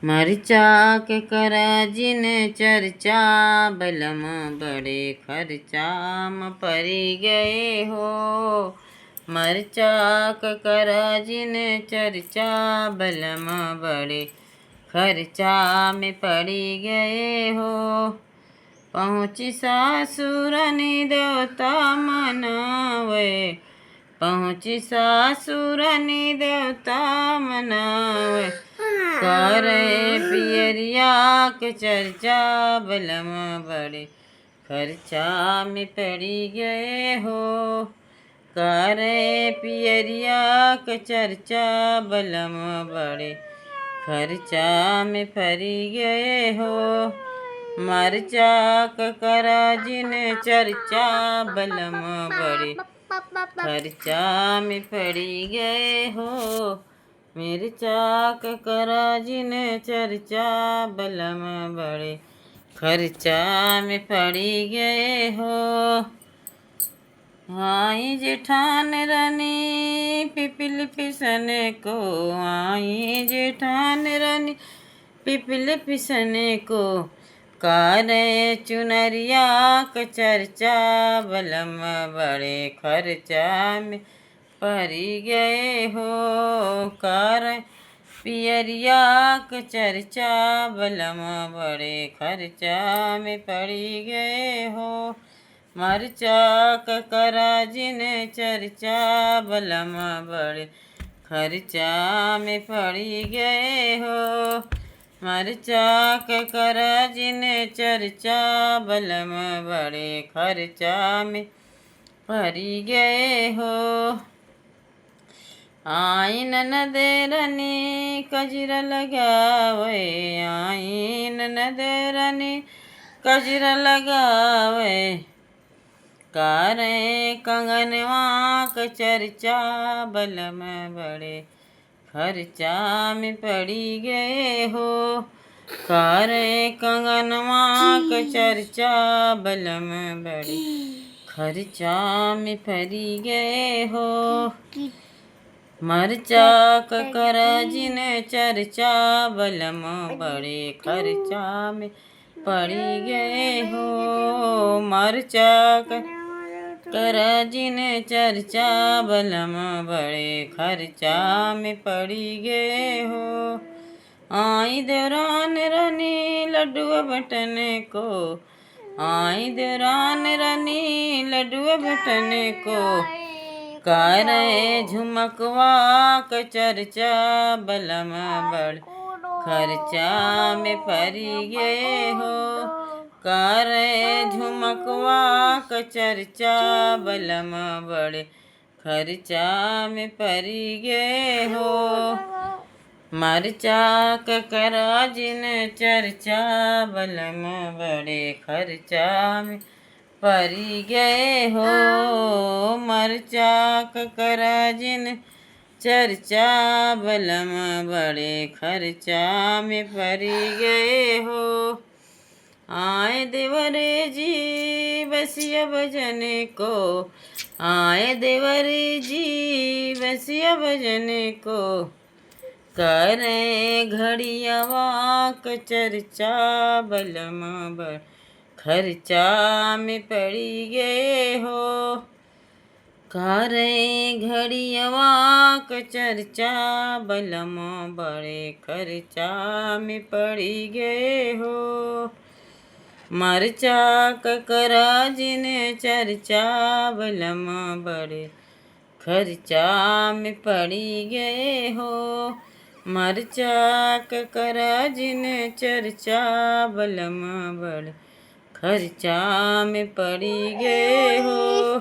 मरचा के करा जिन चर्चा बलम बड़े खर्चा म परी गए हो। मरचा के करा जिन चर्चा बलम बड़े खर्चा में पड़ी गए हो। पहुँची सासुरनि देवता मनावे, पहुँची सासुरनि देवता मनावे। करे पियरिया के चर्चा बलम बड़े खर्चा में पड़ी गए हो। करे पियरिया के चर्चा बलम बड़े खर्चा में पड़ी गए हो। मरचा करा जिन चर्चा बलम बड़े खर्चा में पड़ी गए हो। मिर्चा करा जिन चर्चा बलम बड़े खर्चा में पड़ी गए हो। आई जेठान रानी पिपल पिसन को, आई जेठान रानी पिपल पिसन को। करे चुनरिया क चर्चा बलम बड़े खर्चा में पड़ी गए हो। कर पियरिया क चर्चा बलम बड़े खर्चा में पड़ी गए हो। मरचा करा जिन चर्चा बलम बड़े खर्चा में पड़ी गए हो। मरचा करा जिन चर्चा बलम बड़े खर्चा में पड़ी गए हो। आई ननदेरनी कजरा लगावे, आई ननदेरनी कजरा लगावे। करे कंगनवा क चर्चा बलम बड़े खर्चा में पड़ी गए हो। करे कंगनवा क चर्चा बलम बड़े खर्चा में पड़ी गए हो। मरचा करा जिन चर्चा बलम बड़े खर्चा में पड़ी गए हो। मरचा करा जिन चर्चा बलम बड़े खर्चा में पड़ी गए हो। आई देवरान रानी लड्डू बटन को, आई देवरान रानी लड्डू बटन को। करे झुमकवा क चर्चा बलम बड़ खर्चा में पड़ी गए हो। करे झुमकवा क चर्चा बलम बड़े खर्चा में पड़ी गए हो। मरचा करा जिन चर्चा बलम बड़े खर्चा में पड़ी गए हो। मरचा करा जिन चर्चा बलम बड़े खर्चा में पड़ी गए हो। आए देवरे जी बसिया भजन को, आए देवरे जी बसिया भजन को। करे घड़ियावा क चर्चा बलम बड़ खर्चा में पड़ी गए हो। करे घड़ियावा क चर्चा बलम बड़े खर्चा में पड़ी गए हो। मरचा करा जिन चर्चा बलम बड़े खर्चा में पड़ी गए हो। मरचा करा जिन चर्चा बलम बड़े खर्चा में पड़ी गए हो।